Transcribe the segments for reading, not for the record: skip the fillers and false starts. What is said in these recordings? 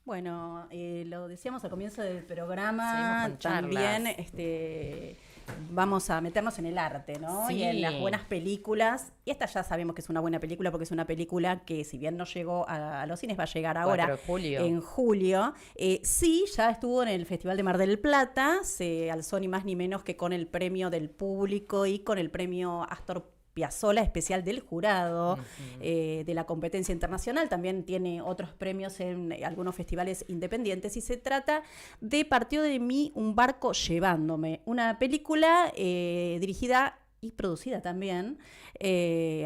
Bueno, lo decíamos al comienzo del Seguimos programa, con también charlas. vamos a meternos en el arte, ¿no? Y en las Sí. buenas películas. Y esta ya sabemos que es una buena película porque es una película que si bien no llegó a los cines va a llegar ahora 4 de julio. en julio. Sí, ya estuvo en el Festival de Mar del Plata, se alzó ni más ni menos que con el premio del público y con el premio Astor Piazzolla especial del jurado de la competencia internacional. También tiene otros premios en algunos festivales independientes y se trata de Partió de mí un barco llevándome, una película dirigida y producida también,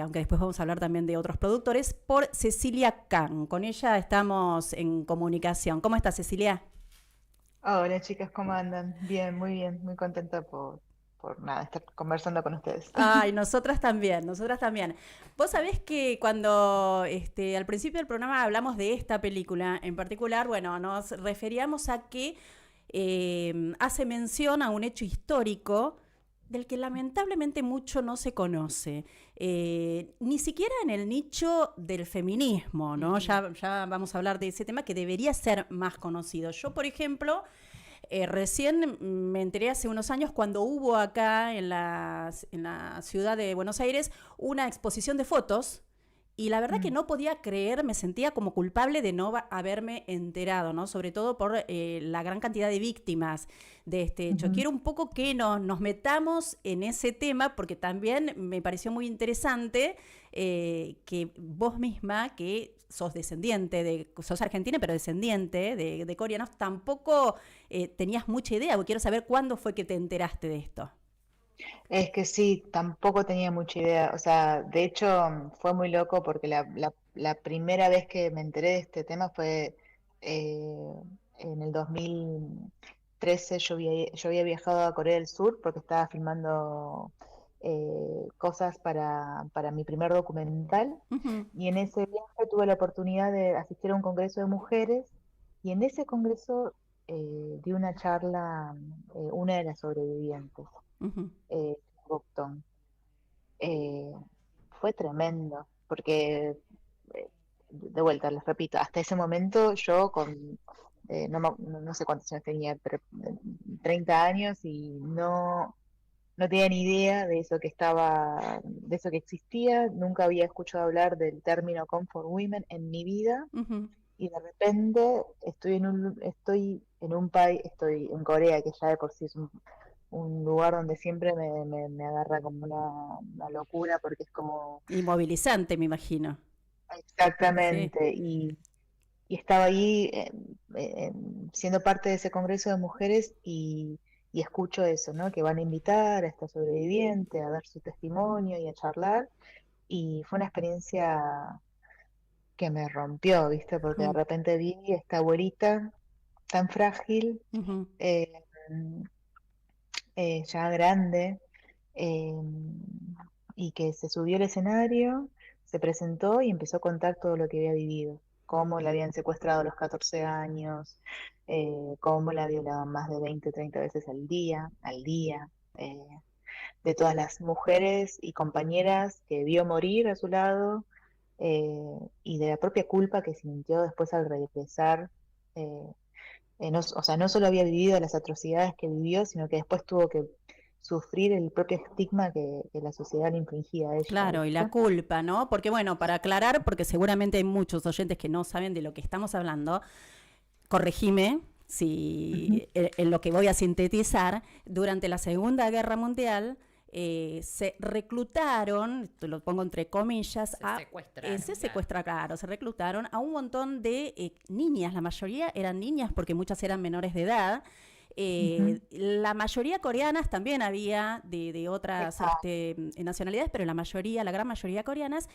aunque después vamos a hablar también de otros productores, por Cecilia Kang. Con ella estamos en comunicación. ¿Cómo está, Cecilia? Hola chicas, ¿cómo andan? Bien, muy bien, muy contenta por nada, estar conversando con ustedes. Ay, nosotras también, nosotras también. Vos sabés que cuando al principio del programa hablamos de esta película en particular, bueno, nos referíamos a que hace mención a un hecho histórico del que lamentablemente mucho no se conoce, ni siquiera en el nicho del feminismo, ¿no? Ya vamos a hablar de ese tema que debería ser más conocido. Yo, por ejemplo, recién me enteré hace unos años cuando hubo acá en la ciudad de Buenos Aires una exposición de fotos y la verdad que Mm, no podía creer, me sentía como culpable de no haberme enterado, ¿no? Sobre todo por la gran cantidad de víctimas de este hecho. ujú. Quiero un poco que nos metamos en ese tema porque también me pareció muy interesante que vos misma, que sos descendiente, sos argentina pero descendiente de coreanos, tampoco tenías mucha idea, porque quiero saber cuándo fue que te enteraste de esto. Es que sí, tampoco tenía mucha idea, o sea, de hecho fue muy loco porque la primera vez que me enteré de este tema fue eh, en el 2013. Yo había viajado a Corea del Sur porque estaba filmando cosas para mi primer documental, Ujú. y en ese viaje tuve la oportunidad de asistir a un congreso de mujeres, y en ese congreso di una charla, una de las sobrevivientes, Ujú. eh, Bocton. Eh, Fue tremendo, porque, de vuelta, les repito, hasta ese momento yo no sé cuántos años tenía, pero 30 años, y no tenía ni idea de eso que existía. Nunca había escuchado hablar del término Comfort Women en mi vida, Ujú. y de repente estoy en un país, estoy en Corea, que ya de por sí es un lugar donde siempre me agarra como una locura, porque es como Inmovilizante, me imagino. Sí. exactamente, y estaba ahí, siendo parte de ese congreso de mujeres, y escucho eso, ¿no? Que van a invitar a esta sobreviviente a dar su testimonio y a charlar, y fue una experiencia que me rompió, ¿viste? Porque de Mm. repente vi esta abuelita tan frágil, Ujú. eh, ya grande, eh, y que se subió al escenario, se presentó y empezó a contar todo lo que había vivido, cómo la habían secuestrado a los 14 años, cómo la violaban más de 20 30 veces al día, eh, de todas las mujeres y compañeras que vio morir a su lado, y de la propia culpa que sintió después al regresar. eh, no, o sea, no solo había vivido las atrocidades que vivió, sino que después tuvo que sufrir el propio estigma que la sociedad le infringía a ella, Claro, y la ¿viste? culpa, ¿no? Porque bueno, para aclarar, porque seguramente hay muchos oyentes que no saben de lo que estamos hablando, corregime Ujú. si en lo que voy a sintetizar, durante la Segunda Guerra Mundial se reclutaron, esto lo pongo entre comillas, Se secuestraron, se claro. secuestra, claro, se reclutaron a un montón de niñas, la mayoría eran niñas porque muchas eran menores de edad. Ujú. La mayoría coreanas también había de otras Exacto. nacionalidades, pero la mayoría, la gran mayoría coreanas,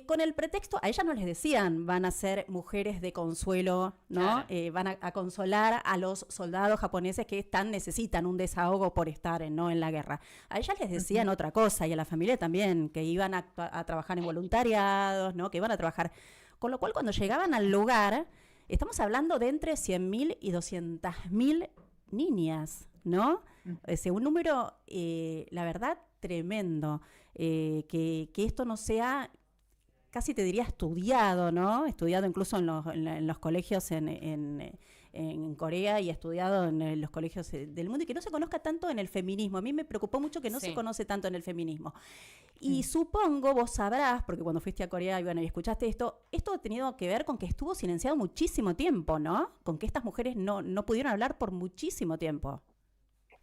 con el pretexto, a ellas no les decían van a ser mujeres de consuelo, ¿no? Claro. Van a consolar a los soldados japoneses que necesitan un desahogo por estar ¿no? en la guerra. A ellas les decían Ujú. otra cosa y a la familia también, que iban a trabajar en voluntariados, ¿no? Que iban a trabajar. Con lo cual, cuando llegaban al lugar, estamos hablando de entre 100.000 y 200.000 niñas, ¿no? Ujú. Es un número, la verdad, tremendo. Que esto no sea casi te diría estudiado, ¿no? Estudiado incluso en los colegios en Corea y estudiado en los colegios del mundo y que no se conozca tanto en el feminismo. A mí me preocupó mucho que no se Sí. conoce tanto en el feminismo. Y Mm. supongo, vos sabrás, porque cuando fuiste a Corea y bueno, y escuchaste esto ha tenido que ver con que estuvo silenciado muchísimo tiempo, ¿no? Con que estas mujeres no pudieron hablar por muchísimo tiempo.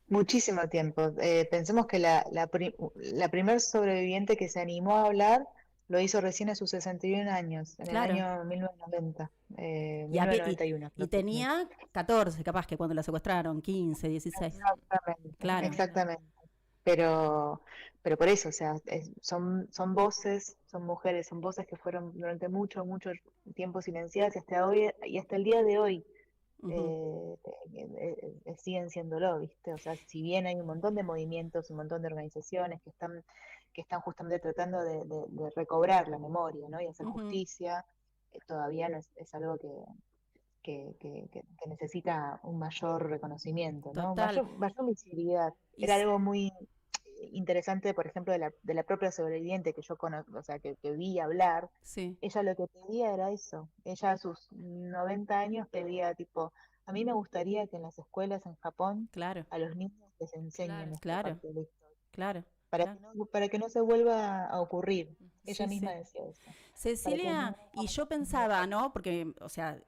Muchísimo tiempo. Pensemos que la primer sobreviviente que se animó a hablar lo hizo recién a sus 61 años, en el Claro. año 1990, Y, había, y, 1991 y aproximadamente. tenía 14, capaz que cuando la secuestraron, 15, 16. Exactamente, Claro, exactamente. Pero, pero por eso, o sea, son voces, son mujeres, son voces que fueron durante mucho, mucho tiempo silenciadas y hasta hoy, y hasta el día de hoy ujú, siguen siéndolo, ¿viste? O sea, si bien hay un montón de movimientos, un montón de organizaciones que están justamente tratando de recobrar la memoria, ¿no? Y hacer ujú, justicia, todavía no es algo que necesita un mayor reconocimiento, ¿no? total. Mayor visibilidad. Y Era algo muy interesante, por ejemplo, de la propia sobreviviente que yo conozco, o sea, que vi hablar. sí, Ella lo que pedía era eso. Ella a sus 90 años pedía, tipo, a mí me gustaría que en las escuelas en Japón claro, a los niños les enseñen Claro. esta claro, parte de la historia, claro, claro. para que no se vuelva a ocurrir. Ella Sí, misma sí. decía eso, para que Cecilia, no y yo pensaba, ¿no? Porque, o sea,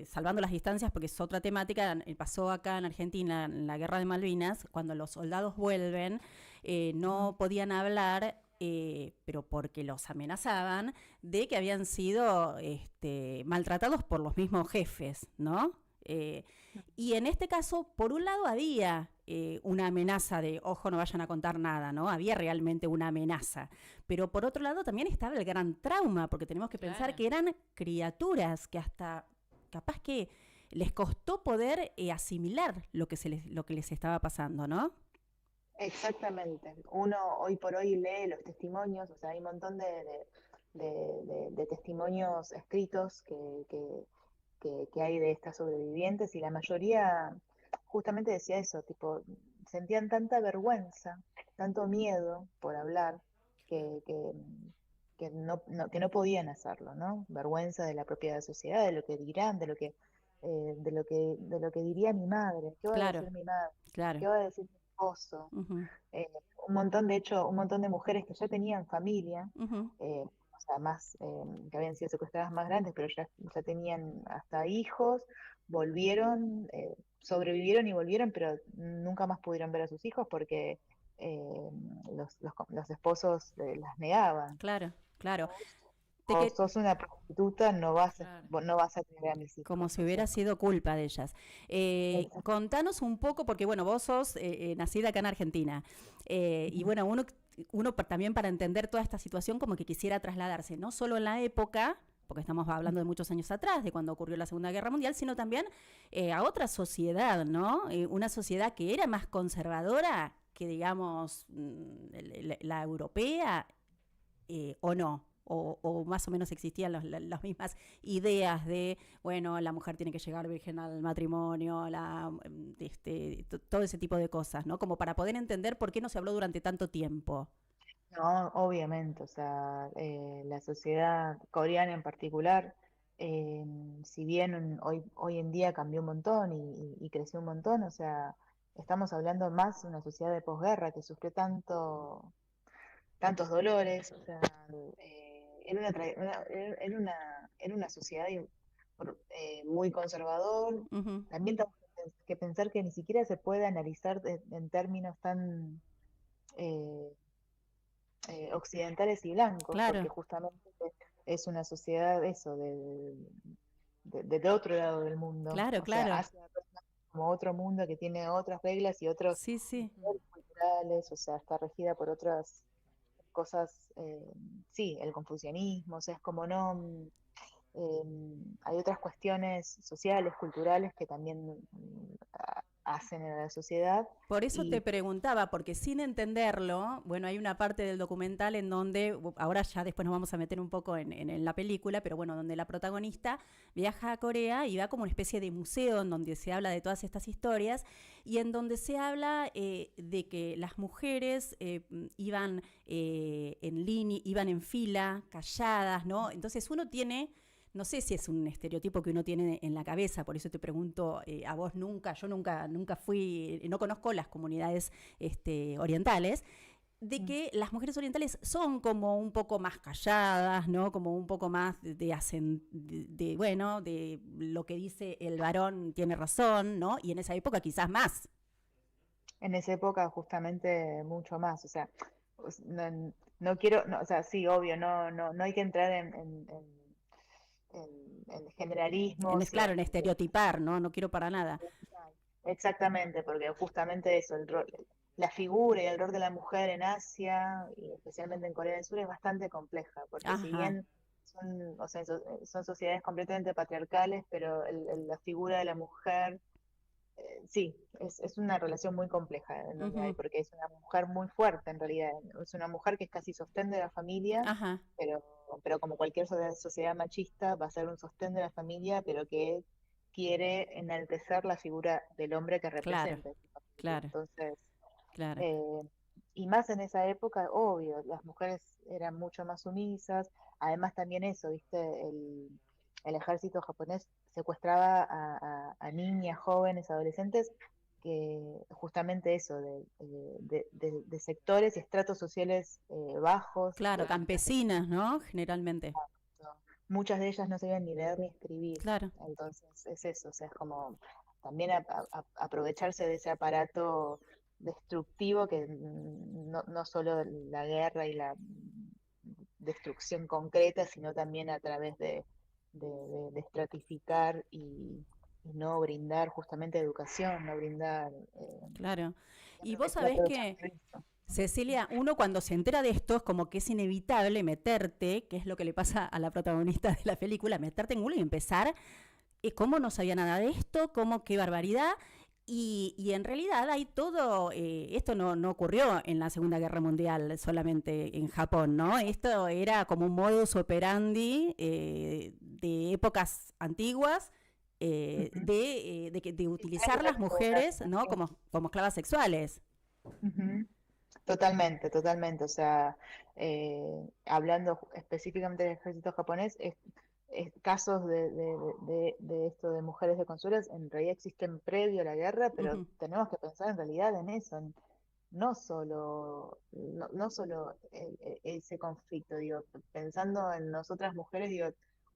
salvando las distancias, porque es otra temática, pasó acá en Argentina, en la Guerra de Malvinas, cuando los soldados vuelven, no podían hablar, pero porque los amenazaban de que habían sido maltratados por los mismos jefes, ¿no? Y en este caso, por un lado, había una amenaza de, ojo, no vayan a contar nada, ¿no? Había realmente una amenaza. Pero por otro lado también estaba el gran trauma, porque tenemos que pensar Claro. que eran criaturas que hasta capaz que les costó poder asimilar lo que les estaba pasando, ¿no? exactamente. Uno hoy por hoy lee los testimonios, o sea, hay un montón de testimonios escritos que hay de estas sobrevivientes y la mayoría justamente decía eso, tipo, sentían tanta vergüenza, tanto miedo por hablar que, que, que no podían hacerlo, ¿no? Vergüenza de la propia sociedad, de lo que dirán, de lo que diría mi madre, qué va a Claro, decir mi madre, claro. qué va a decir mi esposo. Ujú, Eh, un montón, de hecho, un montón de mujeres que ya tenían familia, ujú, o sea, más, que habían sido secuestradas más grandes, pero ya tenían hasta hijos, volvieron, sobrevivieron y volvieron, pero nunca más pudieron ver a sus hijos porque los esposos las negaban. claro, claro. Te O que, sos una prostituta, Claro. no vas a tener a mis como hijos. si O hubiera sea, sido culpa de ellas. exacto. Contanos un poco, porque bueno, vos sos nacida acá en Argentina, y Ujú. bueno, también para entender toda esta situación como que quisiera trasladarse, no solo en la época, porque estamos hablando de muchos años atrás, de cuando ocurrió la Segunda Guerra Mundial, sino también a otra sociedad, ¿no? Una sociedad que era más conservadora que, digamos, la europea, o no. O más o menos existían las mismas ideas de, bueno, la mujer tiene que llegar virgen al matrimonio, todo ese tipo de cosas, ¿no? Como para poder entender por qué no se habló durante tanto tiempo. No, obviamente, o sea, la sociedad coreana en particular, si bien hoy en día cambió un montón y creció un montón, o sea, estamos hablando más de una sociedad de posguerra que sufrió tantos dolores, o sea, era una sociedad muy conservador. Ujú. También tenemos que pensar que ni siquiera se puede analizar en términos tan eh, occidentales y blancos, porque Claro, justamente es una sociedad eso, del otro lado del mundo. claro, O sea, claro. Asia es como otro mundo que tiene otras reglas y otros Sí, sí. Ujú. valores culturales, o sea, está regida por otras cosas, sí, el confucianismo, o sea, es como no, hay otras cuestiones sociales, culturales que también hacen en la sociedad. Por eso te Y preguntaba, porque sin entenderlo, bueno, hay una parte del documental en donde, ahora ya después nos vamos a meter un poco en la película, pero bueno, donde la protagonista viaja a Corea y va como una especie de museo en donde se habla de todas estas historias y en donde se habla de que las mujeres iban en línea, iban en fila, calladas, ¿no? Entonces uno tiene, no sé si es un estereotipo que uno tiene en la cabeza, por eso te pregunto a vos yo nunca fui, no conozco las comunidades orientales, de mm, que las mujeres orientales son como un poco más calladas, ¿no? Como un poco más bueno, de lo que dice el varón tiene razón, ¿no? Y en esa época quizás más. en esa época justamente mucho más, o sea, no quiero, no, o sea, sí, obvio, no hay que entrar en generalismos y Claro, en estereotipar, ¿no? No quiero para nada. exactamente, porque justamente eso, la figura y el rol de la mujer en Asia, y especialmente en Corea del Sur, es bastante compleja, porque si Ajá, bien son, o sea, son sociedades completamente patriarcales, pero la figura de la mujer, sí, es una relación muy compleja en donde hay, ujú, porque es una mujer muy fuerte en realidad, es una mujer que es casi sostén de la familia, ajá, pero, pero como cualquier sociedad machista va a ser un sostén de la familia, pero que quiere enaltecer la figura del hombre que claro, representa esa familia. claro, Entonces, claro. eh, y más en esa época, obvio, las mujeres eran mucho más sumisas, además también eso, viste, el ejército japonés secuestraba a niñas, jóvenes, adolescentes, que justamente eso, de sectores y estratos sociales bajos, Claro, muchas de, campesinas, ¿no? Generalmente. muchas de ellas no sabían ni leer ni escribir, Claro, entonces es eso, o sea, es como también aprovecharse de ese aparato destructivo que no solo la guerra y la destrucción concreta, sino también a través de estratificar y no brindar justamente educación, no brindar claro. Y vos el sabés que, aprovechamiento. Cecilia, uno cuando se entera de esto es como que es inevitable meterte, que es lo que le pasa a la protagonista de la película, meterte en Google y empezar, ¿cómo no sabía nada de esto? ¿Cómo qué barbaridad? Y en realidad hay todo, esto no ocurrió en la Segunda Guerra Mundial solamente en Japón, ¿no? Esto era como un modus operandi de épocas antiguas, Ujú. de Sí, claro, utilizar la las mujeres, ¿no? explotación. Como esclavas sexuales. Ujú. Totalmente, totalmente. O sea, hablando específicamente del ejército japonés, casos de esto de mujeres de consuelos en realidad existen previo a la guerra, pero Ujú, tenemos que pensar en realidad en eso, no solo ese conflicto, digo, pensando en nosotras mujeres, digo,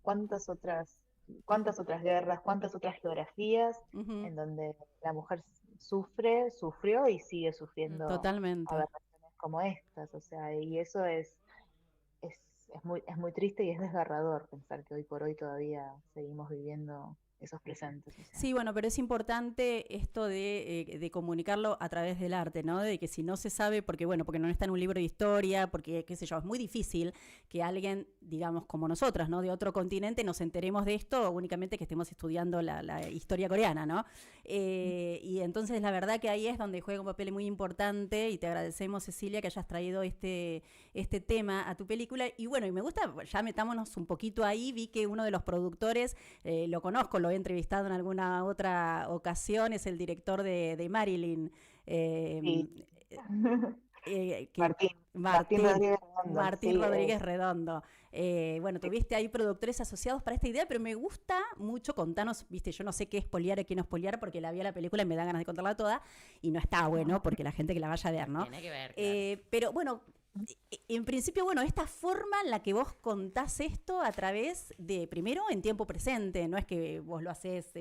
cuántas otras, cuántas otras guerras, cuántas otras geografías ujú, en donde la mujer sufrió y sigue sufriendo totalmente. aberraciones como estas, o sea, y eso es, es muy triste y es desgarrador pensar que hoy por hoy todavía seguimos viviendo esos presentes, o sea. Sí, bueno, pero es importante esto de comunicarlo a través del arte, ¿no? De que si no se sabe, porque bueno, porque no está en un libro de historia, porque qué sé yo, es muy difícil que alguien, digamos, como nosotras, ¿no? De otro continente nos enteremos de esto únicamente que estemos estudiando la historia coreana, ¿no? Y entonces la verdad que ahí es donde juega un papel muy importante y te agradecemos, Cecilia, que hayas traído este tema a tu película. Y bueno, y me gusta, ya metámonos un poquito ahí, vi que uno de los productores lo conozco, lo he entrevistado en alguna otra ocasión, es el director de Marilyn, Sí. eh, que Martín, Martín Martín, Rodríguez Redondo, Martín sí, Rodríguez Redondo. Bueno, tuviste ahí productores asociados para esta idea, pero me gusta mucho contanos, viste, yo no sé qué espoliar y qué no espoliar porque la vi a la película y me da ganas de contarla toda y no está bueno porque la gente que la vaya a ver, ¿no? Tiene que ver, claro. Pero bueno, en principio, bueno, esta forma en la que vos contás esto a través de, primero, en tiempo presente, no es que vos lo haces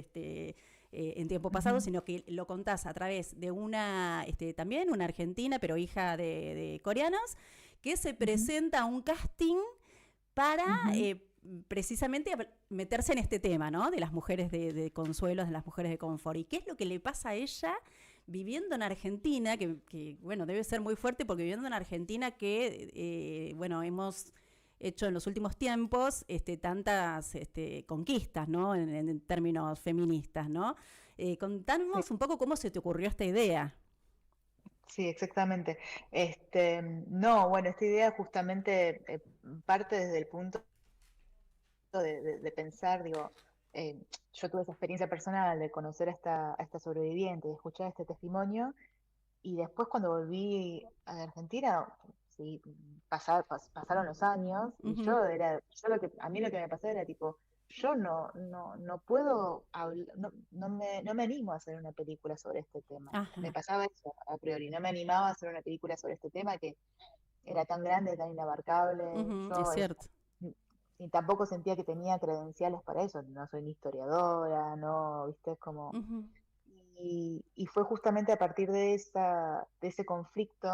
en tiempo pasado, ujú, sino que lo contás a través de una, también una argentina, pero hija de coreanos, que se ujú, presenta a un casting para ujú. precisamente meterse en este tema, ¿no? De las mujeres de consuelos, de las mujeres de confort. ¿Y qué es lo que le pasa a ella viviendo en Argentina? Bueno, debe ser muy fuerte porque viviendo en Argentina que, bueno, hemos hecho en los últimos tiempos tantas conquistas, ¿no? En términos feministas, ¿no? Sí, Contanos un poco cómo se te ocurrió esta idea. sí, exactamente. No, bueno, esta idea justamente parte desde el punto de pensar, digo, yo tuve esa experiencia personal de conocer a esta sobreviviente, de escuchar este testimonio, y después cuando volví a Argentina, sí, pasaron los años, y Ujú. a mí lo que me pasaba era tipo, yo no puedo no me animo a hacer una película sobre este tema. Me Ajá. pasaba eso a priori, no me animaba a hacer una película sobre este tema que era tan grande, tan inabarcable. Ujú, es cierto. Y tampoco sentía que tenía credenciales para eso. No soy ni historiadora, no, viste, es como. Ujú, Y fue justamente a partir de ese conflicto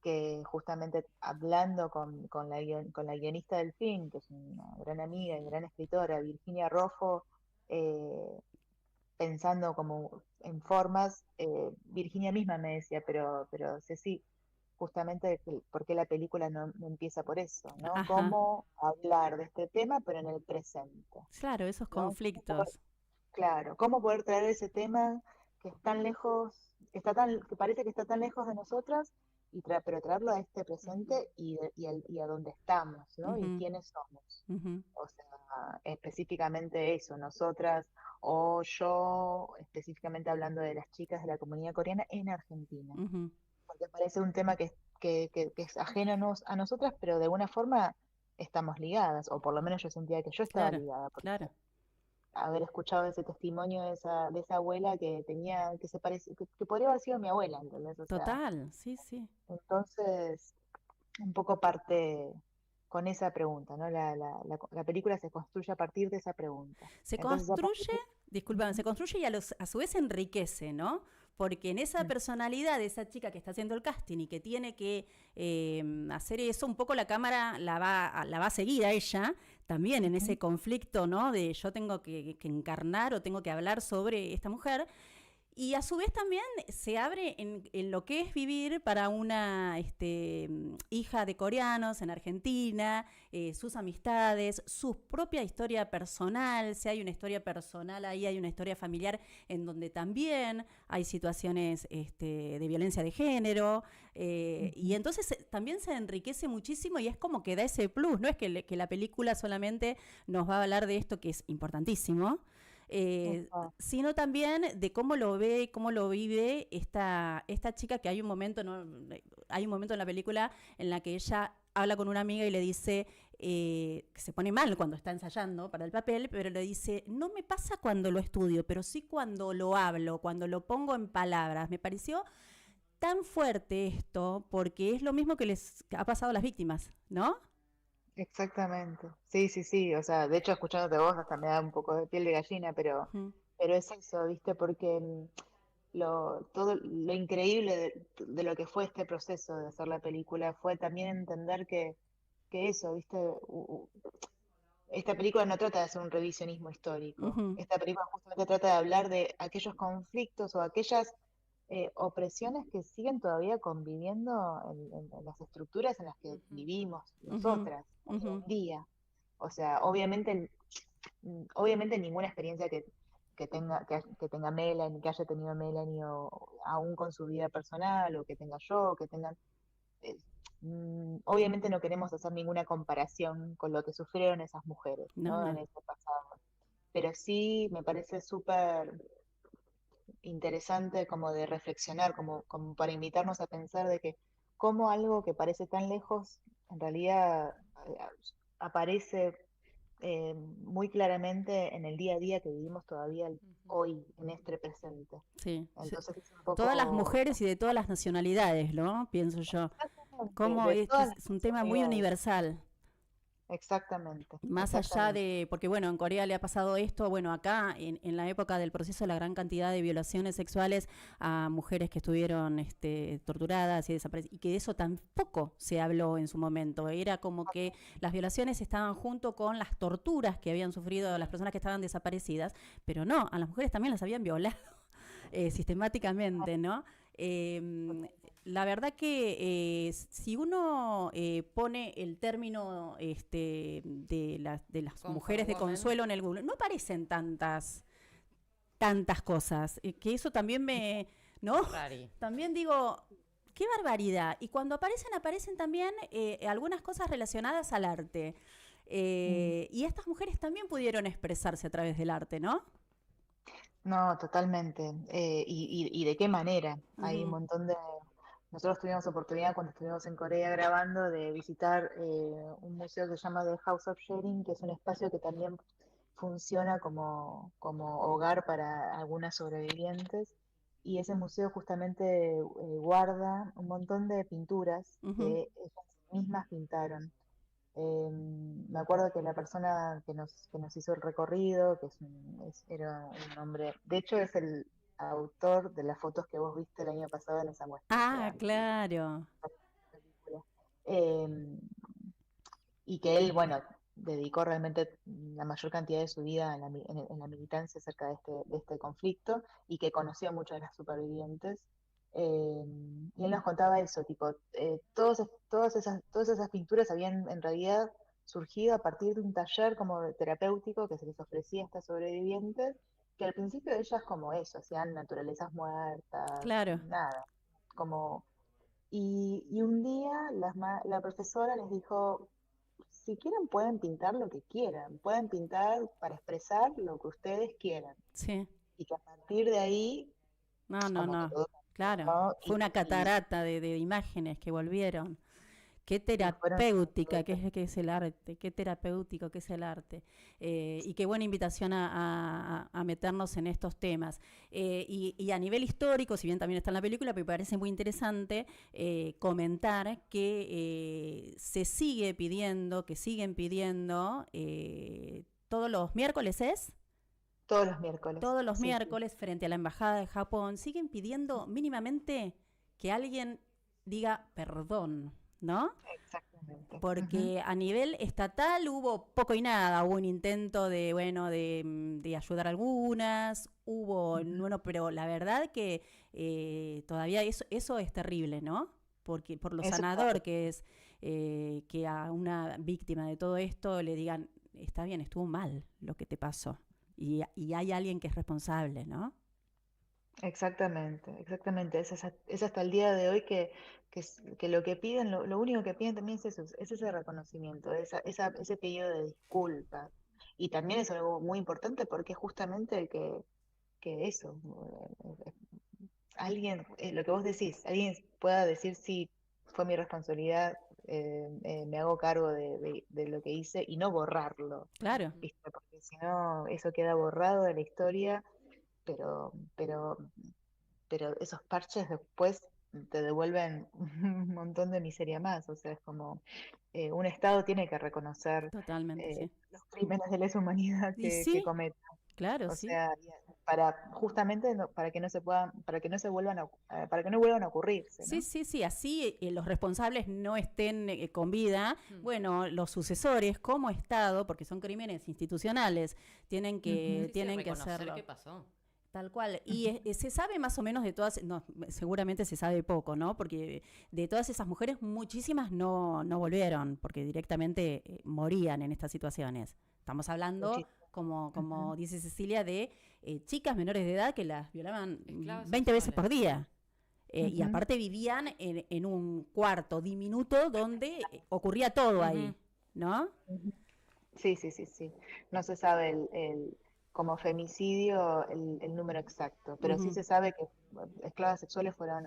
que justamente hablando con la guionista del film, que es una gran amiga y gran escritora, Virginia Roffo, eh, pensando como en formas, Virginia misma me decía, pero Ceci, justamente por qué la película no empieza por eso, ¿no? ajá. Cómo hablar de este tema, pero en el presente, Claro, esos ¿no? conflictos. Claro, cómo poder traer ese tema que es tan lejos, que parece que está tan lejos de nosotras, pero traerlo a este Ujú, presente y a donde estamos, ¿no? Y ujú, quiénes somos. ujú, O sea, específicamente eso, nosotras o yo, específicamente hablando de las chicas de la comunidad coreana en Argentina, ujú. porque parece un tema que es ajeno a nosotras, pero de alguna forma estamos ligadas, o por lo menos yo sentía que yo estaba Claro, ligada, porque claro. haber escuchado ese testimonio de esa abuela que se parece, que podría haber sido mi abuela, ¿entendés? O sea, Total, sí, sí. entonces, un poco parte con esa pregunta, ¿no? La película se construye a partir de esa pregunta. Se Entonces, a partir construye, de. discúlpame, se Ujú, construye y a su vez enriquece, ¿no? Porque en esa ujú, personalidad de esa chica que está haciendo el casting y que tiene que hacer eso, un poco la cámara la va a seguir a ella, también en ujú, ese conflicto, ¿no? De yo tengo que encarnar o tengo que hablar sobre esta mujer. Y a su vez también se abre en lo que es vivir para una hija de coreanos en Argentina, sus amistades, su propia historia personal, si hay una historia personal ahí, hay una historia familiar en donde también hay situaciones de violencia de género, y ujú. entonces también se enriquece muchísimo y es como que da ese plus, no es que la película solamente nos va a hablar de esto que es importantísimo, Exacto. sino también de cómo lo ve, cómo lo vive esta chica que hay un momento, ¿no? Hay un momento en la película en la que ella habla con una amiga y le dice que se pone mal cuando está ensayando para el papel, pero le dice, no me pasa cuando lo estudio, pero sí cuando lo hablo, cuando lo pongo en palabras. Me pareció tan fuerte esto porque es lo mismo que les ha pasado a las víctimas, ¿no? Exactamente. Sí, sí, sí. O sea, de hecho, escuchándote vos hasta me da un poco de piel de gallina, pero, Ujú, pero es eso, ¿viste? Porque todo lo increíble de lo que fue este proceso de hacer la película fue también entender que eso, ¿viste? Esta película no trata de hacer un revisionismo histórico. ujú, Esta película justamente trata de hablar de aquellos conflictos o aquellas opresiones que siguen todavía conviviendo en las estructuras en las que vivimos ujú, nosotras hoy ujú, en día. O sea, obviamente ninguna experiencia que tenga Melanie, que haya tenido Melanie, o aún con su vida personal, o que tenga yo, que tengan eh, obviamente no queremos hacer ninguna comparación con lo que sufrieron esas mujeres, no, ¿no? En no. ese pasado. Pero sí me parece súper interesante como de reflexionar, como para invitarnos a pensar de que cómo algo que parece tan lejos, en realidad aparece muy claramente en el día a día que vivimos todavía hoy, en este presente. Sí, sí. Entonces es un Todas las poco mujeres y de todas las nacionalidades, ¿no? Pienso yo. exactamente Como de este todas es las un tema muy nacionalidades. universal. Exactamente, Más allá exactamente. de, porque bueno, en Corea le ha pasado esto, bueno, acá en la época del proceso, la gran cantidad de violaciones sexuales a mujeres que estuvieron torturadas y desaparecidas, y que de eso tampoco se habló en su momento. Era como que las violaciones estaban junto con las torturas que habían sufrido las personas que estaban desaparecidas, pero no, a las mujeres también las habían violado sistemáticamente, ¿no? Eh, la verdad que si uno pone el término de las Comfort mujeres de Woman. consuelo en el Google, no aparecen tantas cosas. Que eso también ¿no? Rari. También digo, qué barbaridad. Y cuando aparecen también algunas cosas relacionadas al arte. Mm. Y estas mujeres también pudieron expresarse a través del arte, ¿no? No, totalmente. Y de qué manera. Hay un Ujú. montón de... Nosotros tuvimos oportunidad cuando estuvimos en Corea grabando de visitar un museo que se llama The House of Sharing, que es un espacio que también funciona como hogar para algunas sobrevivientes. Y ese museo justamente guarda un montón de pinturas Ujú. que ellas mismas pintaron. Me acuerdo que la persona que nos hizo el recorrido, era un hombre, de hecho es el autor de las fotos que vos viste el año pasado en esa muestra, o Ah, sea, claro. película. Em, y que él, bueno, dedicó realmente la mayor cantidad de su vida en la militancia acerca de este conflicto y que conoció a muchas de las supervivientes. Eh, y él nos contaba eso, tipo, todas esas pinturas habían en realidad surgido a partir de un taller como terapéutico que se les ofrecía a estas sobrevivientes, que al principio ellas como eso, hacían naturalezas muertas, Claro. nada, como... Y un día la profesora les dijo, si quieren pueden pintar lo que quieran, pueden pintar para expresar lo que ustedes quieran. Sí. Y que a partir de ahí, No, no, como que no. todo cambió, Claro. ¿no? Fue una catarata de imágenes que volvieron. Qué Y fueron terapéutica que es el arte, qué terapéutico que es el arte. Y qué buena invitación a meternos en estos temas. Y a nivel histórico, si bien también está en la película, me parece muy interesante comentar que se sigue pidiendo, que siguen pidiendo, todos los miércoles es, todos los miércoles. todos los Sí, sí, miércoles frente a la Embajada de Japón, siguen pidiendo mínimamente que alguien diga perdón, ¿no? exactamente. Ujú, Porque a nivel estatal hubo poco y nada, hubo un intento de, bueno, de ayudar a algunas, hubo, ujú. bueno, pero la verdad que todavía eso es terrible, ¿no? Porque por lo Eso es sanador horrible. que es que a una víctima de todo esto le digan, está bien, estuvo mal lo que te pasó. Y hay alguien que es responsable, ¿no? Exactamente, exactamente. Es hasta el día de hoy que lo que piden, lo único que piden también es eso, es ese reconocimiento, ese pedido de disculpas. Y también es algo muy importante porque es justamente que eso, alguien, lo que vos decís, alguien pueda decir sí, fue mi responsabilidad, me hago cargo de lo que hice y no borrarlo, Claro. Ujú. ¿viste? Porque si no, eso queda borrado de la historia, pero, pero pero esos parches después te devuelven un montón de miseria más. O sea, es como un Estado tiene que reconocer Totalmente, sí. los crímenes de lesa humanidad Y que sí, cometen. claro, O sí. sea, para justamente para que no se puedan, para que no se vuelvan para que no vuelvan a ocurrirse, Sí, ¿no? sí, sí, así los responsables no estén con vida, Mm. bueno, los sucesores como Estado, porque son crímenes institucionales, tienen Ujú, que, Sí, sí, tienen que reconocer hacerlo. qué pasó. Tal cual. Y ujú. se sabe más o menos de todas, no, seguramente se sabe poco, ¿no? Porque de todas esas mujeres, muchísimas no volvieron, porque directamente morían en estas situaciones. Estamos hablando, Muchísimo. como Ujú, dice Cecilia, de chicas menores de edad que las violaban Esclavas 20 veces por sexuales. día. Y ujú. aparte vivían en un cuarto diminuto donde ocurría todo Ujú. ahí, ¿no? Ujú. Sí, sí, sí, sí. No se sabe como femicidio el número exacto, pero sí Ujú. se sabe que esclavas sexuales fueron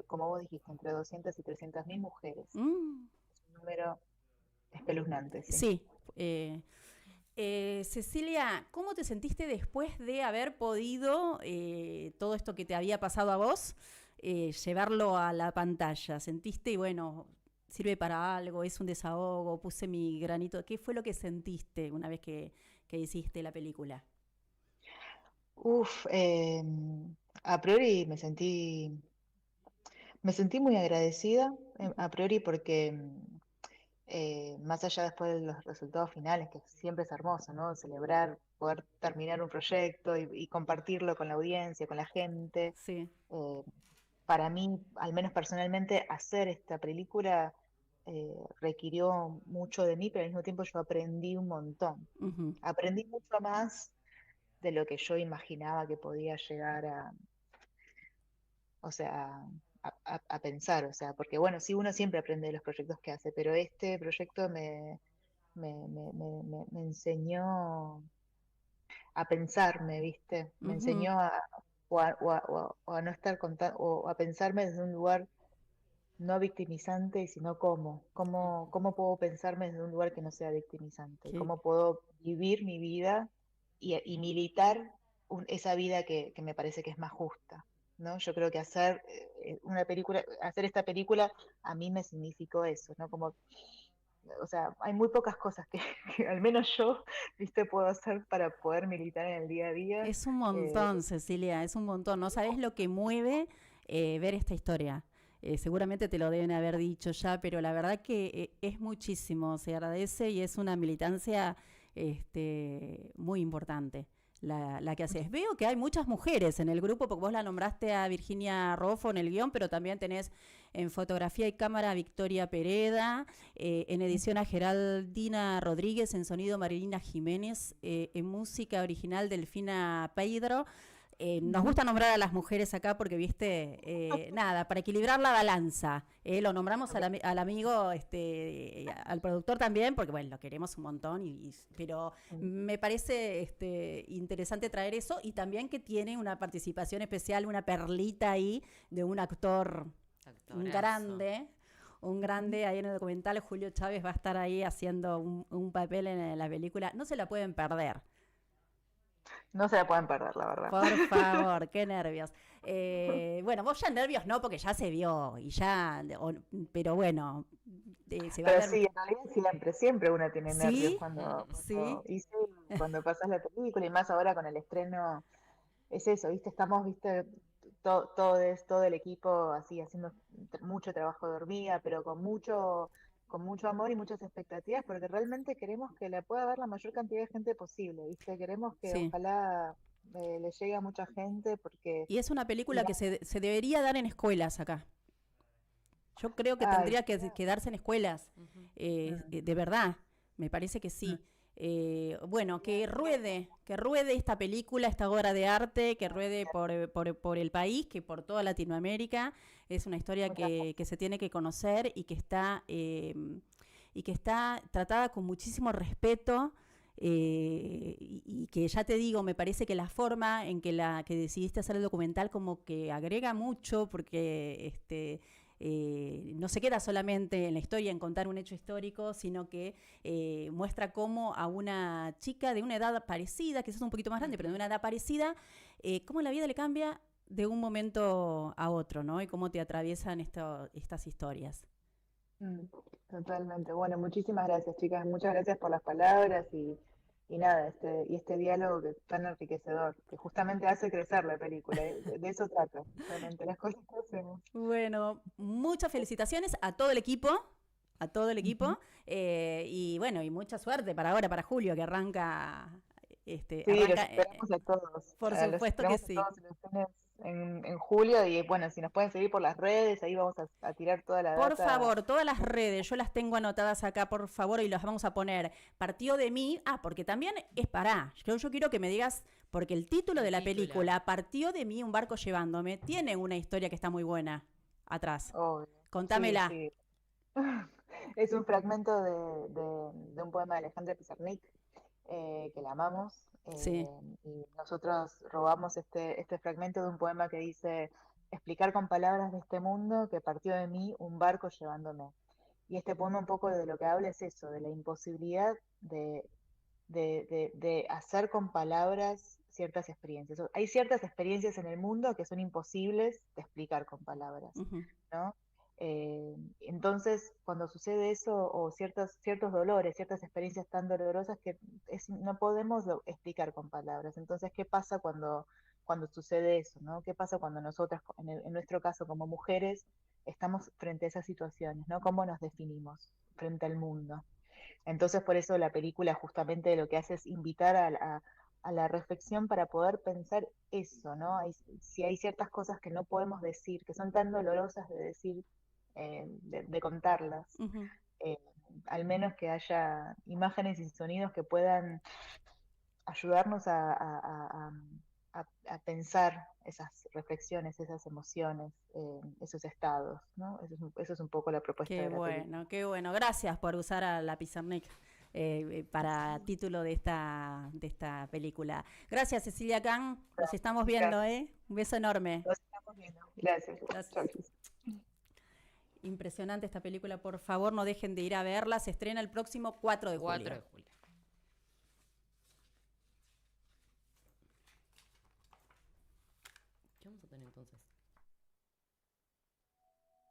como vos dijiste, entre 200 y 300.000 mujeres. Mm, Es un número espeluznante, sí. sí. Cecilia, ¿cómo te sentiste después de haber podido todo esto que te había pasado a vos, llevarlo a la pantalla? ¿Sentiste, bueno, sirve para algo, es un desahogo, puse mi granito? ¿Qué fue lo que sentiste una vez que hiciste la película? Uf, a priori me sentí muy agradecida, Ujú. a priori porque más allá después de los resultados finales, que siempre es hermoso, ¿no? Celebrar, poder terminar un proyecto y compartirlo con la audiencia, con la gente. Sí. eh, para mí, al menos personalmente, hacer esta película requirió mucho de mí, pero al mismo tiempo yo aprendí un montón. Ujú, Aprendí mucho más de lo que yo imaginaba que podía llegar a, o sea, a pensar, o sea, porque bueno, sí, uno siempre aprende de los proyectos que hace, pero este proyecto me enseñó a pensarme, ¿viste? Me ujú. enseñó o a no estar o a pensarme desde un lugar no victimizante, sino cómo puedo pensarme desde un lugar que no sea victimizante, y Qué- cómo puedo vivir mi vida y militar esa vida que me parece que es más justa, ¿no? Yo creo que hacer esta película a mí me significó eso, ¿no? Como, o sea, hay muy pocas cosas que al menos yo, ¿viste? Puedo hacer para poder militar en el día a día. Es un Eh, montón, Cecilia, es un montón. No sabes lo que mueve ver esta historia. Seguramente te lo deben haber dicho ya, pero la verdad que es muchísimo, se agradece y es una militancia muy importante la que haces. Veo que hay muchas mujeres en el grupo, porque vos la nombraste a Virginia Rofo en el guión, pero también tenés en fotografía y cámara a Victoria Pereda, en edición a Geraldina Rodríguez, en sonido Marilina Jiménez, en música original Delfina Pedro. Nos gusta nombrar a las mujeres acá porque, viste, nada, para equilibrar la balanza. Lo nombramos al amigo, al productor también, porque, bueno, lo queremos un montón, pero me parece interesante traer eso y también que tiene una participación especial, una perlita ahí de un actor Actorazo. un grande ahí en el documental. Julio Chávez va a estar ahí haciendo un papel en la película. No se la pueden perder. no se la pueden perder, la verdad. Por favor, qué nervios. Bueno, vos ya nervios no, porque ya se vio y ya, pero bueno, se va a Pero ver. sí, en realidad siempre uno tiene nervios Sí, sí, y sí, cuando pasas la película y más ahora con el estreno, es eso, ¿viste? Estamos, ¿viste? Todo el equipo así haciendo mucho trabajo de hormiga, pero con mucho amor y muchas expectativas, porque realmente queremos que la pueda ver la mayor cantidad de gente posible, ¿viste? Queremos que sí. ojalá le llegue a mucha gente, porque, Y es una y película que nada, se debería dar en escuelas acá. Yo creo que ay, tendría que darse en escuelas, Ujú. de verdad, me parece que mm, sí. Bueno, que ruede esta película, esta obra de arte, que ruede por el país, que por toda Latinoamérica. Es una historia muchas que se tiene que conocer y que está tratada con muchísimo respeto. Y que ya te digo, me parece que la forma en que decidiste hacer el documental como que agrega mucho, porque no se queda solamente en la historia, en contar un hecho histórico, sino que muestra cómo a una chica de una edad parecida, quizás un poquito más grande, pero de Ujú. una edad parecida, cómo la vida le cambia de un momento a otro, ¿no? Y cómo te atraviesan estas historias. Mm, totalmente. Bueno, muchísimas gracias, chicas. Muchas gracias por las palabras y nada, este diálogo que es tan enriquecedor, que justamente hace crecer la película. De eso trata, justamente, las cosas que hacemos. Bueno, muchas felicitaciones a todo el Ujú. equipo, y bueno, y mucha suerte para ahora, para Julio, que arranca, Sí, los esperamos a todos. por Los supuesto que esperamos a sí. todos en los cines en julio. Y bueno, si nos pueden seguir por las redes, ahí vamos a tirar toda la Por data. favor, todas las redes, yo las tengo anotadas acá, por favor, y las vamos a poner. Partió de mí, porque también es para. Yo quiero que me digas, porque el título de El la título. película, Partió de mí un barco llevándome, tiene una historia que está muy buena atrás. Obvio. Sí, Contámela. sí. Es un fragmento de un poema de Alejandra Pizarnik, que la amamos, Sí. y nosotros robamos este fragmento de un poema que dice: explicar con palabras de este mundo que partió de mí un barco llevándome. Y este poema un poco de lo que habla es eso, de la imposibilidad de hacer con palabras ciertas experiencias. Hay ciertas experiencias en el mundo que son imposibles de explicar con palabras, Ujú. ¿no? Entonces, cuando sucede eso, o ciertos dolores, ciertas experiencias tan dolorosas que no podemos explicar con palabras. Entonces, ¿qué pasa cuando sucede eso, ¿no? ¿Qué pasa cuando nosotras, en nuestro caso como mujeres, estamos frente a esas situaciones, ¿no? ¿Cómo nos definimos frente al mundo? Entonces, por eso la película justamente lo que hace es invitar a la reflexión para poder pensar eso, ¿no? Si hay ciertas cosas que no podemos decir, que son tan dolorosas de decir, de contarlas, Ujú. eh, al menos que haya imágenes y sonidos que puedan ayudarnos a pensar esas reflexiones, esas emociones, esos estados, ¿no? Eso es un poco la propuesta Qué de la película. bueno, qué bueno. Gracias por usar a la Pizarnik para título de esta película. Gracias, Cecilia Kang. Nos estamos Chicas, viendo, ¿eh? Un beso enorme. nos estamos viendo. Gracias. Chau, Gracias. Cris. Impresionante esta película, por favor, no dejen de ir a verla. Se estrena el próximo 4 de 4 julio. de julio. ¿Qué vamos a tener entonces?